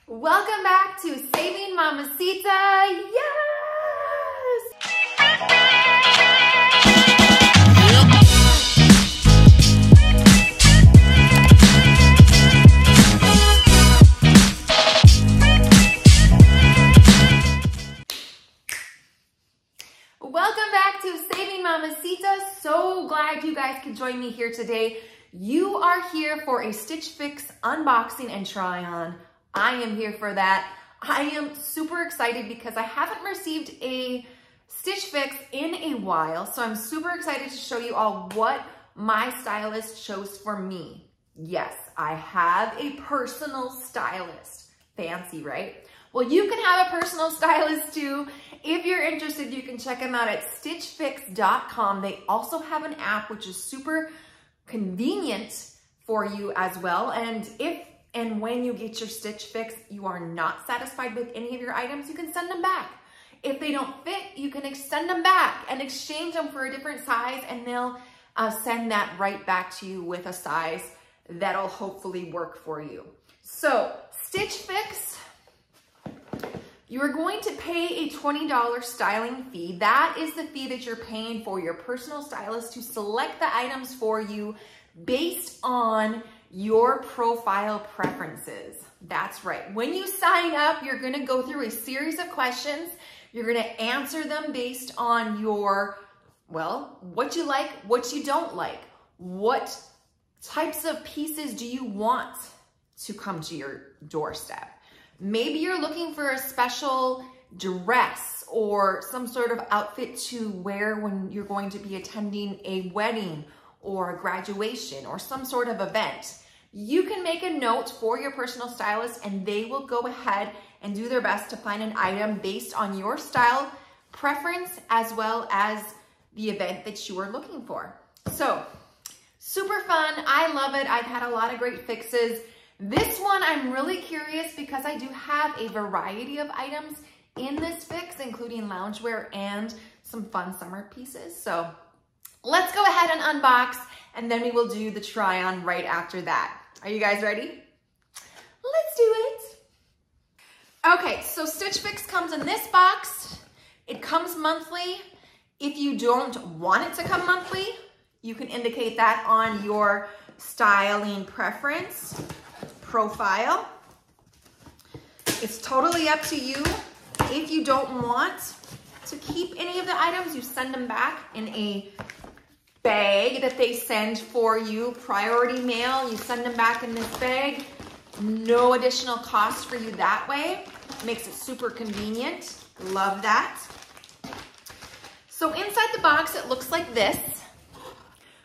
Welcome back to Saving Mamacita. Yes! Welcome back to Saving Mamacita. So glad you guys could join me here today. You are here for a Stitch Fix unboxing and try on. I am here for that. I am super excited because I haven't received a Stitch Fix in a while. So I'm super excited to show you all what my stylist chose for me. Yes, I have a personal stylist. Fancy, right? Well, you can have a personal stylist too. If you're interested, you can check them out at stitchfix.com. They also have an app which is super convenient for you as well. And if and when you get your Stitch Fix, you are not satisfied with any of your items, you can send them back. If they don't fit, you can extend them back and exchange them for a different size, and they'll send that right back to you with a size that'll hopefully work for you. So Stitch Fix, you are going to pay a $20 styling fee. That is the fee that you're paying for your personal stylist to select the items for you based on your profile preferences. That's right. When you sign up, you're going to go through a series of questions. You're going to answer them based on your, well, what you like, what you don't like. What types of pieces do you want to come to your doorstep? Maybe you're looking for a special dress or some sort of outfit to wear when you're going to be attending a wedding or a graduation or some sort of event. You can make a note for your personal stylist and they will go ahead and do their best to find an item based on your style preference as well as the event that you are looking for. So, super fun. I love it. I've had a lot of great fixes. This one, I'm really curious because I do have a variety of items in this fix, including loungewear and some fun summer pieces. So let's go ahead and unbox, and then we will do the try on right after that. Are you guys ready? Let's do it. Okay, so Stitch Fix comes in this box. It comes monthly. If you don't want it to come monthly, you can indicate that on your styling preference profile. It's totally up to you. If you don't want to keep any of the items, you send them back in a bag that they send for you, priority mail. You send them back in this bag. No additional cost for you that way. Makes it super convenient. Love that. So inside the box, it looks like this.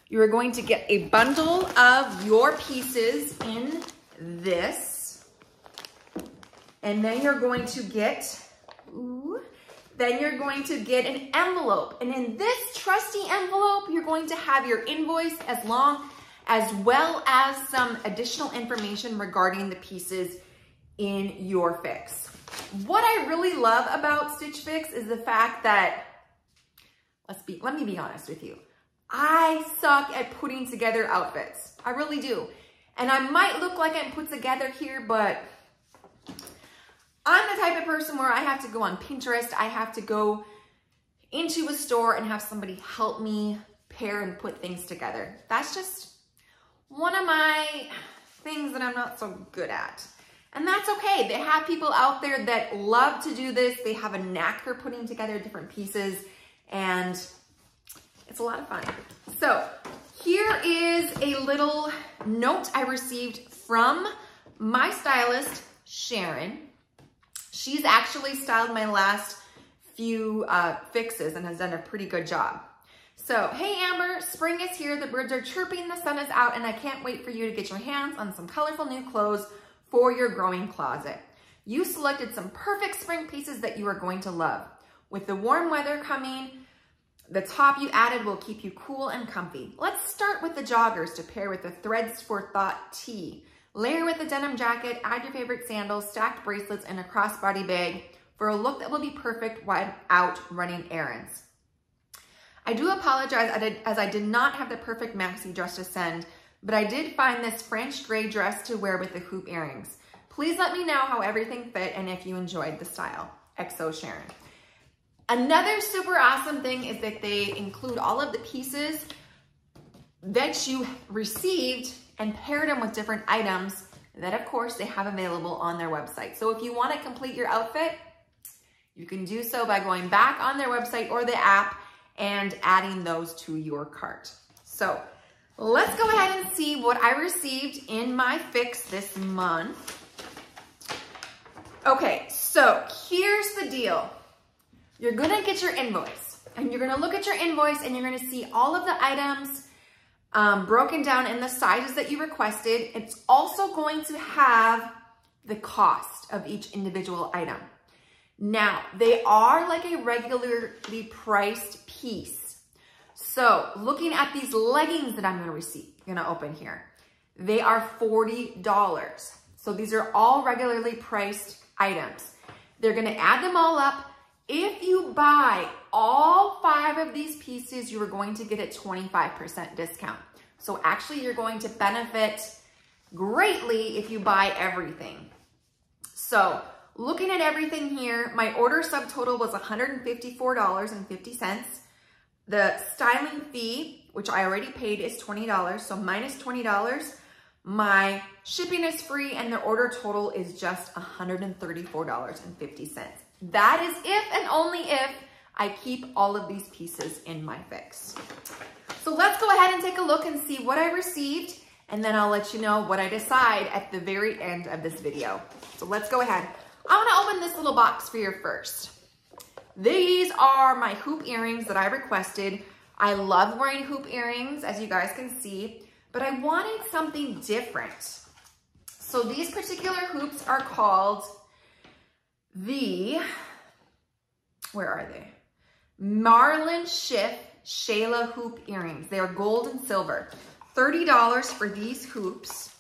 You're going to get a bundle of your pieces in this, and then you're going to get, an envelope. And in this trusty envelope, you're going to have your invoice as well as some additional information regarding the pieces in your fix. What I really love about Stitch Fix is the fact that, let me be honest with you. I suck at putting together outfits. I really do. And I might look like I'm put together here, but I'm the type of person where I have to go on Pinterest. I have to go into a store and have somebody help me pair and put things together. That's just one of my things that I'm not so good at. And that's okay. They have people out there that love to do this. They have a knack for putting together different pieces, and it's a lot of fun. So here is a little note I received from my stylist, Sharon. She's actually styled my last few fixes and has done a pretty good job. So, hey Amber, spring is here, the birds are chirping, the sun is out, and I can't wait for you to get your hands on some colorful new clothes for your growing closet. You selected some perfect spring pieces that you are going to love. With the warm weather coming, the top you added will keep you cool and comfy. Let's start with the joggers to pair with the Threads for Thought tee. Layer with the denim jacket, add your favorite sandals, stacked bracelets, and a crossbody bag for a look that will be perfect while out running errands. I do apologize as I did not have the perfect maxi dress to send, but I did find this French gray dress to wear with the hoop earrings. Please let me know how everything fit and if you enjoyed the style. XO Sharon. Another super awesome thing is that they include all of the pieces that you received and paired them with different items that of course they have available on their website. So if you want to complete your outfit, you can do so by going back on their website or the app and adding those to your cart. So let's go ahead and see what I received in my Fix this month. Okay, so here's the deal. You're gonna get your invoice and you're gonna look at your invoice and you're gonna see all of the items broken down in the sizes that you requested. It's also going to have the cost of each individual item. Now, they are like a regularly priced piece. So looking at these leggings that I'm gonna open here, they are $40. So these are all regularly priced items. They're gonna add them all up. If you buy all 5 of these pieces, you are going to get a 25% discount. So actually you're going to benefit greatly if you buy everything. So looking at everything here, my order subtotal was $154.50. The styling fee, which I already paid, is $20. So minus $20, my shipping is free and the order total is just $134.50. That is if and only if I keep all of these pieces in my Fix. So let's go ahead and take a look and see what I received, and then I'll let you know what I decide at the very end of this video. So let's go ahead. I want to open this little box for you first. These are my hoop earrings that I requested. I love wearing hoop earrings, as you guys can see, but I wanted something different. So these particular hoops are called where are they? Marlyn Schiff Shayla hoop earrings. They are gold and silver. $30 for these hoops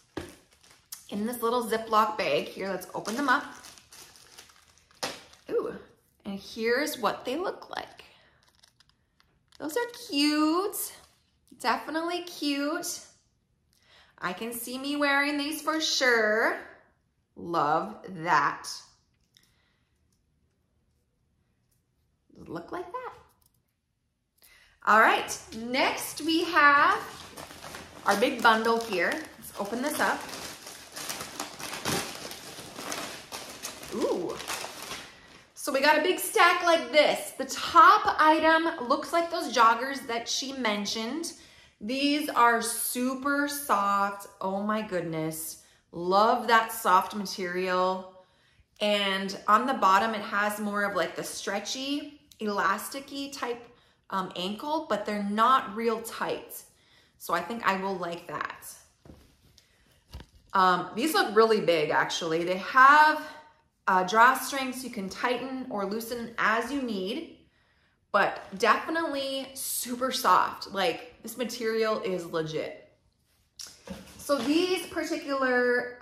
in this little Ziploc bag. Here, let's open them up. Ooh, and here's what they look like. Those are cute. Definitely cute. I can see me wearing these for sure. Love that. Look like that. All right, next we have our big bundle here. Let's open this up. Ooh. So we got a big stack like this. The top item looks like those joggers that she mentioned. These are super soft. Oh my goodness. Love that soft material. And on the bottom, it has more of like the stretchy, elasticy type ankle, but they're not real tight. So I think I will like that. These look really big actually. They have drawstrings you can tighten or loosen as you need, but definitely super soft. Like this material is legit. So these particular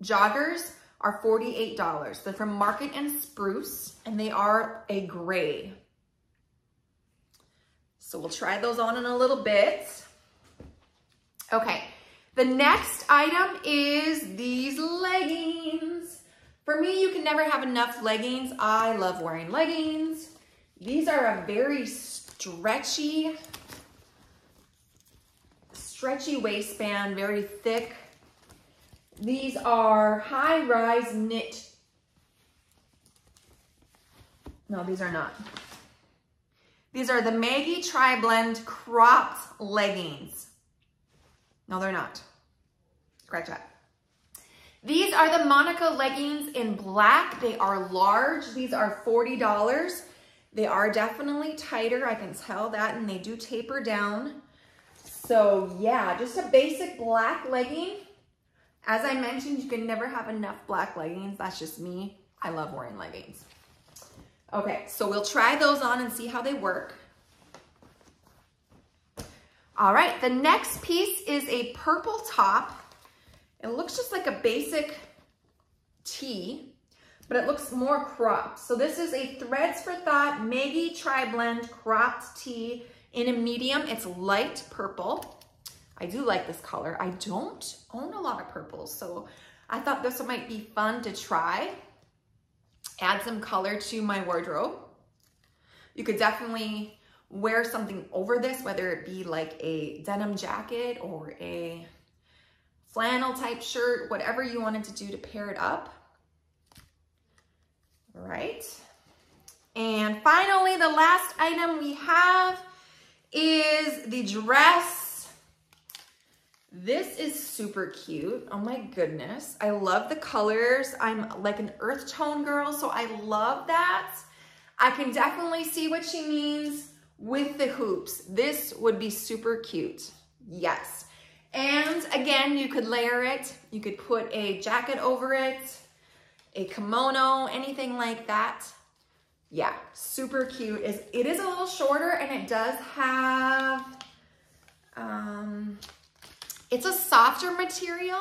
joggers are $48. They're from Market and Spruce, and they are a gray. So we'll try those on in a little bit. Okay, the next item is these leggings. For me, you can never have enough leggings. I love wearing leggings. These are a very stretchy waistband, very thick. These are high-rise knit. No, these are not. These are the Maggie Triblend cropped leggings. No, they're not. Scratch that. These are the Monica leggings in black. They are large. These are $40. They are definitely tighter. I can tell that, and they do taper down. So yeah, just a basic black legging. As I mentioned, you can never have enough black leggings. That's just me. I love wearing leggings. Okay, so we'll try those on and see how they work. All right, the next piece is a purple top. It looks just like a basic tee, but it looks more cropped. So this is a Threads for Thought Maggie Triblend cropped tee in a medium. It's light purple. I do like this color. I don't own a lot of purples, so I thought this might be fun to try. Add some color to my wardrobe. You could definitely wear something over this, whether it be like a denim jacket or a flannel type shirt, whatever you wanted to do to pair it up. All right. And finally, the last item we have is the dress. This is super cute. Oh my goodness. I love the colors. I'm like an earth tone girl, so I love that. I can definitely see what she means with the hoops. This would be super cute. Yes. And again, you could layer it. You could put a jacket over it, a kimono, anything like that. Yeah, super cute. It is a little shorter, and it does have, it's a softer material.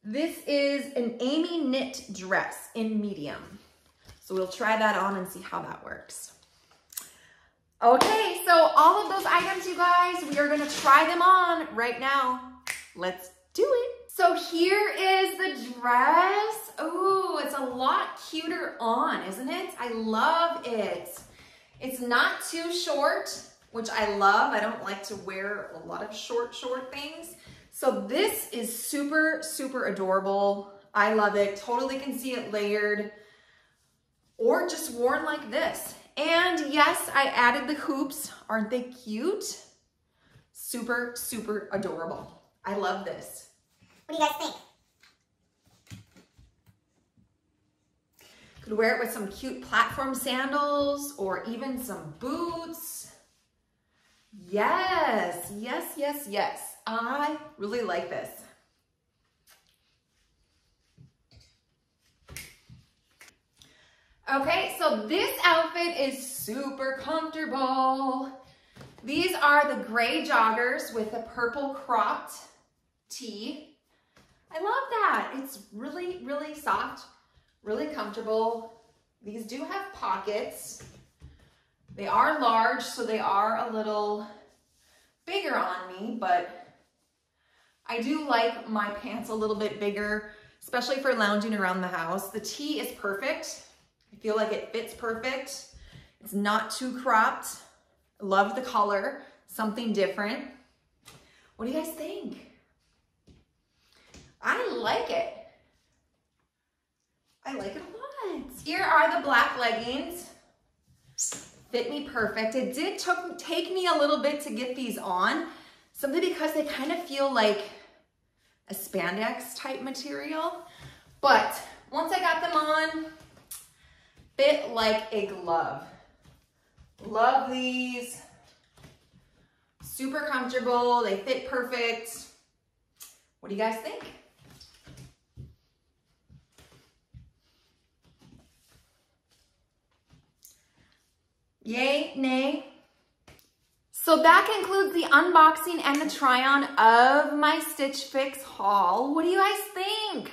This is an Aimee knit dress in medium. So we'll try that on and see how that works. Okay, so all of those items, you guys, we are gonna try them on right now. Let's do it. So here is the dress. Oh, it's a lot cuter on, isn't it? I love it. It's not too short, which I love. I don't like to wear a lot of short things. So this is super, super adorable. I love it. Totally can see it layered or just worn like this. And yes, I added the hoops. Aren't they cute? Super, super adorable. I love this. What do you guys think? Could wear it with some cute platform sandals or even some boots. Yes, yes, yes, yes. I really like this. Okay, so this outfit is super comfortable. These are the gray joggers with a purple cropped tee. I love that. It's really, really soft, really comfortable. These do have pockets. They are large, so they are a little bigger on me, but I do like my pants a little bit bigger, especially for lounging around the house. The tee is perfect. I feel like it fits perfect. It's not too cropped. I love the color, something different. What do you guys think? I like it. I like it a lot. Here are the black leggings. Fit me perfect. It did take me a little bit to get these on, simply because they kind of feel like a spandex type material. But once I got them on, fit like a glove. Love these. Super comfortable. They fit perfect. What do you guys think? Yay, nay? So that concludes the unboxing and the try on of my Stitch Fix haul. What do you guys think?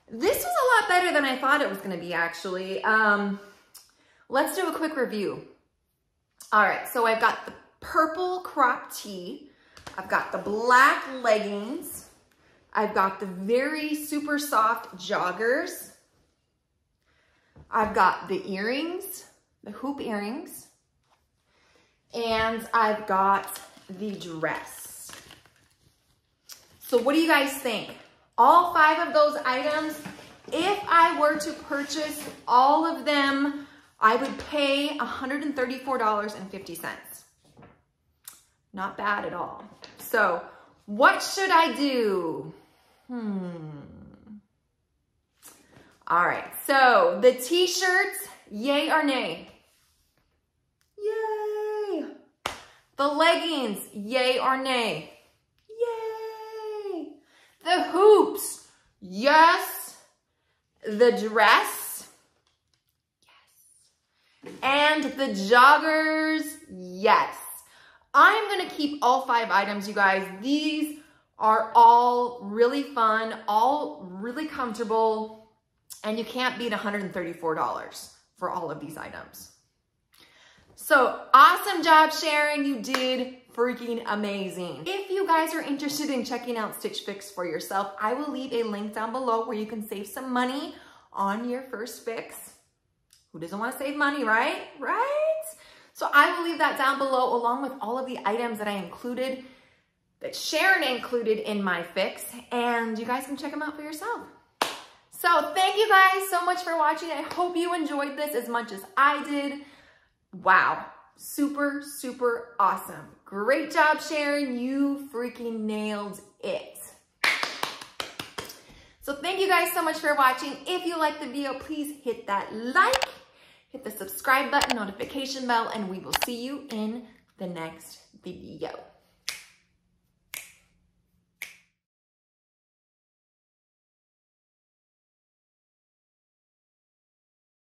This was a lot better than I thought it was gonna be, actually. Let's do a quick review. All right, so I've got the purple crop tee. I've got the black leggings. I've got the very super soft joggers. I've got the earrings, the hoop earrings, and I've got the dress. So what do you guys think? All 5 of those items, if I were to purchase all of them, I would pay $134.50. Not bad at all. So what should I do? All right, so the t-shirts, yay or nay? Yay. The leggings, yay or nay? Yay. The hoops, yes. The dress, yes. And the joggers, yes. I'm gonna keep all 5 items, you guys. These are all really fun, all really comfortable, and you can't beat $134 for all of these items. So awesome job, Sharon. You did freaking amazing. If you guys are interested in checking out Stitch Fix for yourself, I will leave a link down below where you can save some money on your first fix. Who doesn't want to save money, right? Right? So I will leave that down below along with all of the items that I included, that Sharon included in my fix, and you guys can check them out for yourself. So thank you guys so much for watching. I hope you enjoyed this as much as I did. Wow, super, super awesome. Great job, Sharon. You freaking nailed it. So thank you guys so much for watching. If you liked the video, please hit that like, hit the subscribe button, notification bell, and we will see you in the next video.